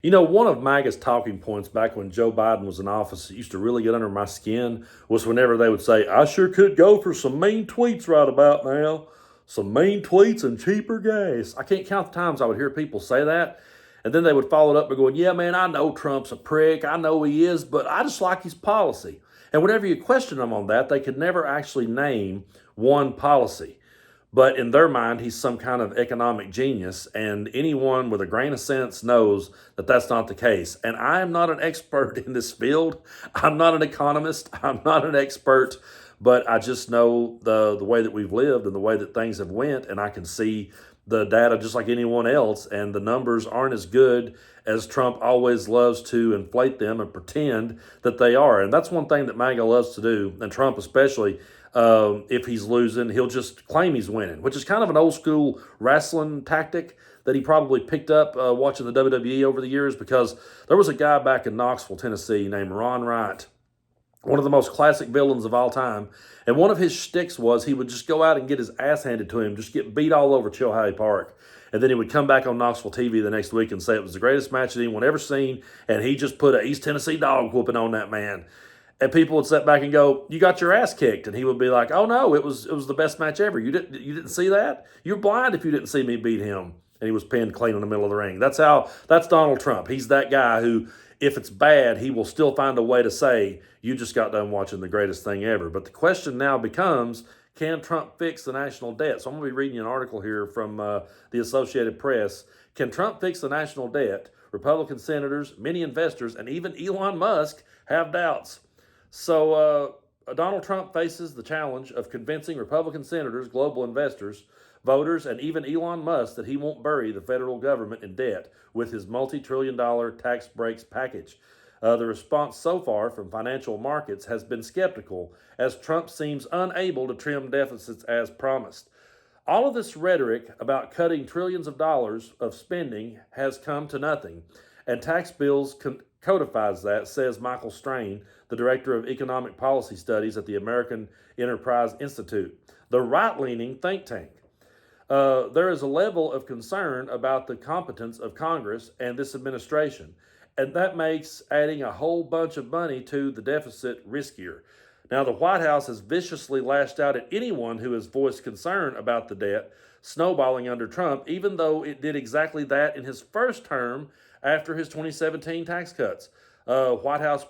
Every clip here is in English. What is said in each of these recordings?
You know, one of MAGA's talking points back when Joe Biden was in office that used to really get under my skin was whenever they would say, I sure could go for some mean tweets right about now. Some mean tweets and cheaper gas. I can't count the times I would hear people say that. And then they would follow it up by going, yeah, man, I know Trump's a prick. I know he is, but I just like his policy. And whenever you question them on that, they could never actually name one policy. But in their mind, he's some kind of economic genius, and anyone with a grain of sense knows that that's not the case. And I am not an expert in this field. I'm not an economist. I'm not an expert, but I just know the way that we've lived and the way that things have went, and I can see the data just like anyone else, and the numbers aren't as good as Trump always loves to inflate them and pretend that they are. And that's one thing that MAGA loves to do, and Trump especially. If he's losing, he'll just claim he's winning, which is kind of an old school wrestling tactic that he probably picked up watching the WWE over the years, because there was a guy back in Knoxville, Tennessee named Ron Wright, one of the most classic villains of all time. And one of his shticks was he would just go out and get his ass handed to him, just get beat all over Chilhowee Park. And then he would come back on Knoxville TV the next week and say it was the greatest match that anyone ever seen, and he just put a East Tennessee dog whooping on that man. And people would sit back and go, "You got your ass kicked," and he would be like, "Oh no, it was the best match ever. You didn't see that? You're blind if you didn't see me beat him." And he was pinned clean in the middle of the ring. That's Donald Trump. He's that guy who, if it's bad, he will still find a way to say, "You just got done watching the greatest thing ever." But the question now becomes, can Trump fix the national debt? So I'm going to be reading an article here from the Associated Press. Can Trump fix the national debt? Republican senators, many investors, and even Elon Musk have doubts. So Donald Trump faces the challenge of convincing Republican senators, global investors, voters, and even Elon Musk that he won't bury the federal government in debt with his multi-trillion-dollar tax breaks package. The response so far from financial markets has been skeptical, as Trump seems unable to trim deficits as promised. All of this rhetoric about cutting trillions of dollars of spending has come to nothing, and tax bills codifies that, says Michael Strain, the director of economic policy studies at the American Enterprise Institute, the right-leaning think tank. There is a level of concern about the competence of Congress and this administration, and that makes adding a whole bunch of money to the deficit riskier. Now, the White House has viciously lashed out at anyone who has voiced concern about the debt snowballing under Trump, even though it did exactly that in his first term after his 2017 tax cuts. White House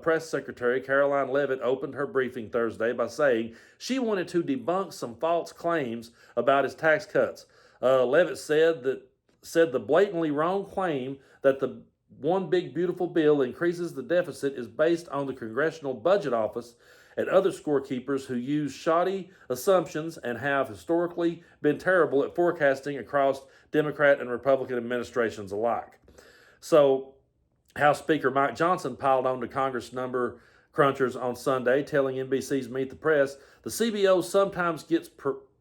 Press Secretary Caroline Leavitt opened her briefing Thursday by saying she wanted to debunk some false claims about his tax cuts. Leavitt said the blatantly wrong claim that the one big beautiful bill increases the deficit is based on the Congressional Budget Office and other scorekeepers who use shoddy assumptions and have historically been terrible at forecasting across Democrat and Republican administrations alike. So, House Speaker Mike Johnson piled on to Congress number crunchers on Sunday, telling NBC's Meet the Press the CBO sometimes gets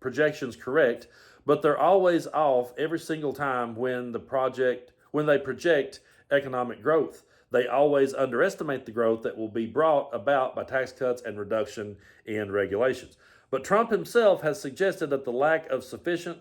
projections correct, but they're always off every single time when they project economic growth. They always underestimate the growth that will be brought about by tax cuts and reduction in regulations. But Trump himself has suggested that the lack of sufficient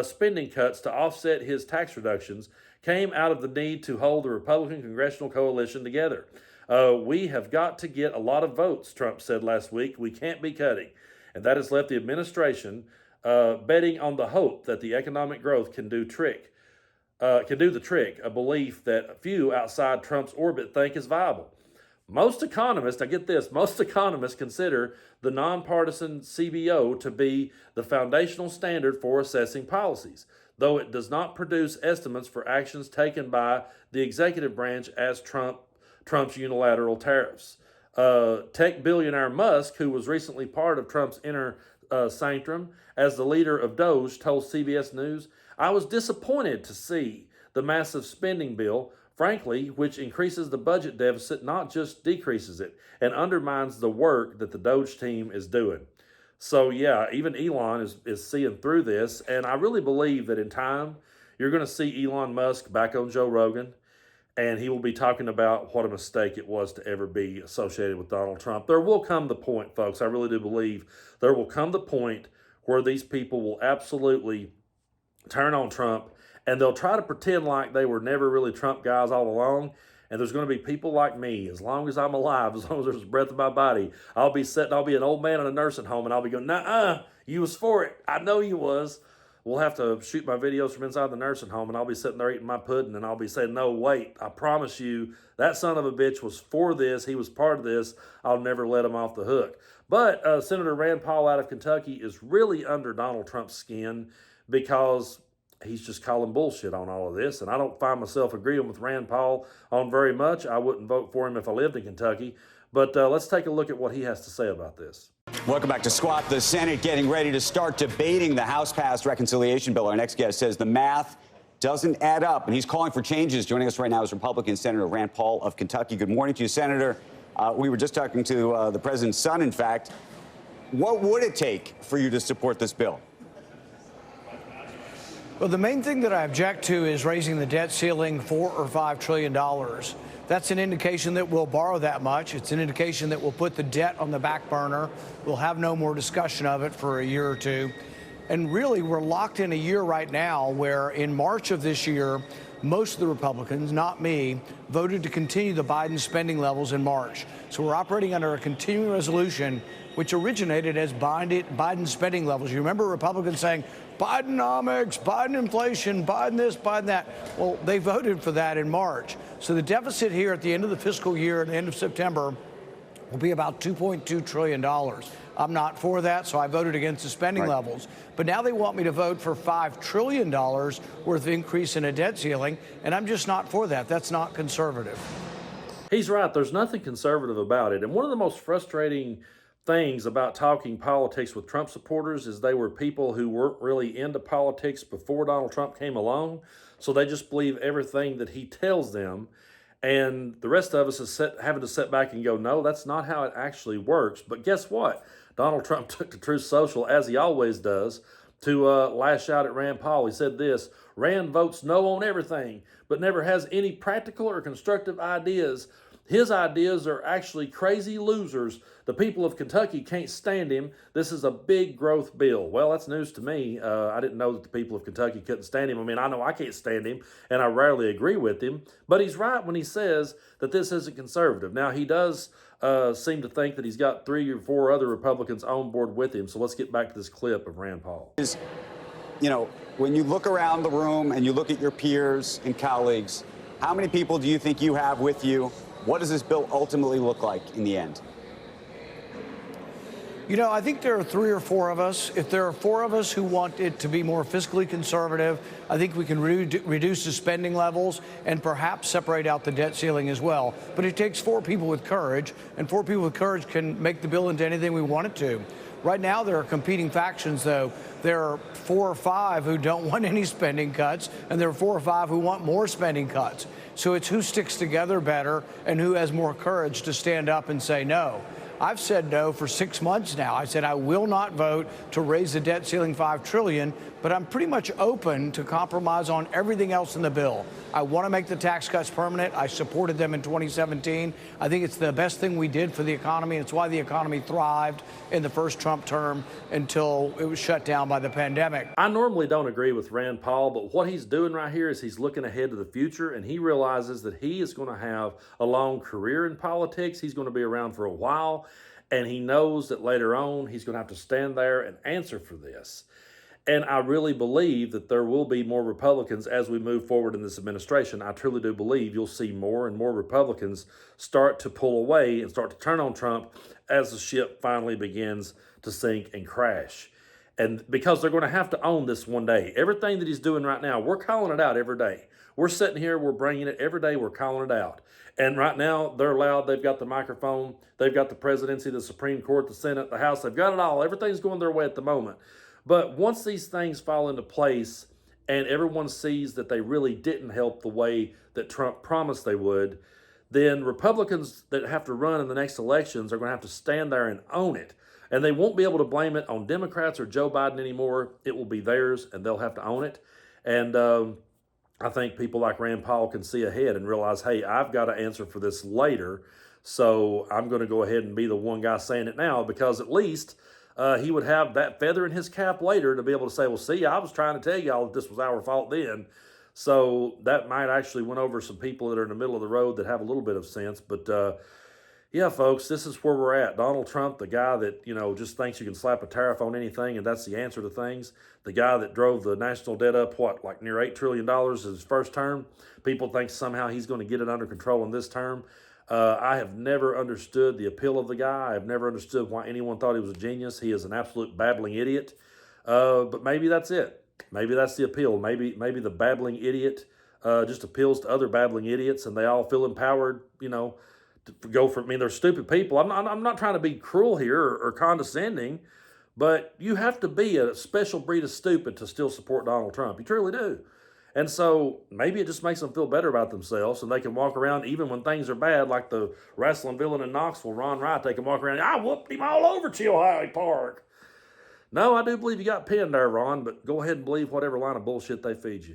spending cuts to offset his tax reductions came out of the need to hold the Republican congressional coalition together. We have got to get a lot of votes, Trump said last week. We can't be cutting. And that has left the administration betting on the hope that the economic growth can do the trick, a belief that few outside Trump's orbit think is viable. Most economists, I get this, most economists consider the nonpartisan CBO to be the foundational standard for assessing policies, though it does not produce estimates for actions taken by the executive branch as Trump's unilateral tariffs. Tech billionaire Musk, who was recently part of Trump's inner sanctum as the leader of Doge, told CBS News, "I was disappointed to see the massive spending bill, frankly, which increases the budget deficit, not just decreases it, and undermines the work that the Doge team is doing." So, yeah, even Elon is seeing through this, and I really believe that in time, you're going to see Elon Musk back on Joe Rogan, and he will be talking about what a mistake it was to ever be associated with Donald Trump. There will come the point, folks, I really do believe, there will come the point where these people will absolutely turn on Trump And they'll try to pretend like they were never really Trump guys all along. And there's going to be people like me, as long as I'm alive, as long as there's breath in my body, I'll be an old man in a nursing home, and I'll be going, nah, you was for it. I know you was. We'll have to shoot my videos from inside the nursing home, and I'll be sitting there eating my pudding, and I'll be saying, no, wait, I promise you, that son of a bitch was for this. He was part of this. I'll never let him off the hook. But Senator Rand Paul out of Kentucky is really under Donald Trump's skin because he's just calling bullshit on all of this. And I don't find myself agreeing with Rand Paul on very much. I wouldn't vote for him if I lived in Kentucky. But let's take a look at what he has to say about this. Welcome back to Squat. The Senate getting ready to start debating the House-passed reconciliation bill. Our next guest says the math doesn't add up, and he's calling for changes. Joining us right now is Republican Senator Rand Paul of Kentucky. Good morning to you, Senator. We were just talking to the president's son, in fact. What would it take for you to support this bill? Well, the main thing that I object to is raising the debt ceiling $4 or $5 trillion. That's an indication that we'll borrow that much. It's an indication that we'll put the debt on the back burner. We'll have no more discussion of it for a year or two. And really, we're locked in a year right now where in March of this year, most of the Republicans, not me, voted to continue the Biden spending levels in March. So we're operating under a continuing resolution which originated as Biden spending levels. You remember Republicans saying, Bidenomics, Biden inflation, Biden this, Biden that. Well, they voted for that in March. So the deficit here at the end of the fiscal year, at the end of September, will be about $2.2 trillion. I'm not for that, so I voted against the spending levels. But now they want me to vote for $5 trillion worth of increase in a debt ceiling, and I'm just not for that. That's not conservative. He's right. There's nothing conservative about it. And one of the most frustrating things about talking politics with Trump supporters is they were people who weren't really into politics before Donald Trump came along. So they just believe everything that he tells them. And the rest of us is having to sit back and go, no, that's not how it actually works. But guess what? Donald Trump took to Truth Social, as he always does, to lash out at Rand Paul. He said this: Rand votes no on everything, but never has any practical or constructive ideas. His ideas are actually crazy losers. The people of Kentucky can't stand him. This is a big growth bill. Well, that's news to me. I didn't know that the people of Kentucky couldn't stand him. I mean, I know I can't stand him, and I rarely agree with him. But he's right when he says that this isn't conservative. Now, he does seem to think that he's got 3 or 4 other Republicans on board with him. So let's get back to this clip of Rand Paul. You know, when you look around the room and you look at your peers and colleagues, how many people do you think you have with you? What does this bill ultimately look like in the end? You know, I think there are 3 or 4 of us. If there are 4 of us who want it to be more fiscally conservative, I think we can reduce the spending levels and perhaps separate out the debt ceiling as well. But it takes 4 people with courage, and 4 people with courage can make the bill into anything we want it to. Right now, there are competing factions, though. There are 4 or 5 who don't want any spending cuts, and there are 4 or 5 who want more spending cuts. So it's who sticks together better and who has more courage to stand up and say no. I've said no for 6 months now. I said I will not vote to raise the debt ceiling $5 trillion, but I'm pretty much open to compromise on everything else in the bill. I want to make the tax cuts permanent. I supported them in 2017. I think it's the best thing we did for the economy. It's why the economy thrived in the first Trump term until it was shut down by the pandemic. I normally don't agree with Rand Paul, but what he's doing right here is he's looking ahead to the future, and he realizes that he is going to have a long career in politics. He's going to be around for a while, and he knows that later on he's going to have to stand there and answer for this. And I really believe that there will be more Republicans as we move forward in this administration. I truly do believe you'll see more and more Republicans start to pull away and start to turn on Trump as the ship finally begins to sink and crash. And because they're going to have to own this one day. Everything that he's doing right now, we're calling it out every day. We're sitting here, we're bringing it every day, we're calling it out. And right now, they're loud. They've got the microphone. They've got the presidency, the Supreme Court, the Senate, the House. They've got it all. Everything's going their way at the moment. But once these things fall into place and everyone sees that they really didn't help the way that Trump promised they would, then Republicans that have to run in the next elections are going to have to stand there and own it. And they won't be able to blame it on Democrats or Joe Biden anymore. It will be theirs, and they'll have to own it. And I think people like Rand Paul can see ahead and realize, hey, I've got to answer for this later. So I'm going to go ahead and be the one guy saying it now, because at least he would have that feather in his cap later to be able to say, well, see, I was trying to tell y'all that this was our fault then. So that might actually win over some people that are in the middle of the road that have a little bit of sense. But yeah, folks, this is where we're at. Donald Trump, the guy that, just thinks you can slap a tariff on anything and that's the answer to things. The guy that drove the national debt up, like near $8 trillion his first term. People think somehow he's going to get it under control in this term. I have never understood the appeal of the guy. I've never understood why anyone thought he was a genius. He is an absolute babbling idiot. But maybe that's it. Maybe that's the appeal. Maybe the babbling idiot just appeals to other babbling idiots, and they all feel empowered, to go for. I mean, they're stupid people. I'm not trying to be cruel here or condescending, but you have to be a special breed of stupid to still support Donald Trump. You truly do. And so maybe it just makes them feel better about themselves, and they can walk around even when things are bad, like the wrestling villain in Knoxville, Ron Wright. They can walk around. I whooped him all over Chilhowie Park. No, I do believe you got pinned there, Ron, but go ahead and believe whatever line of bullshit they feed you.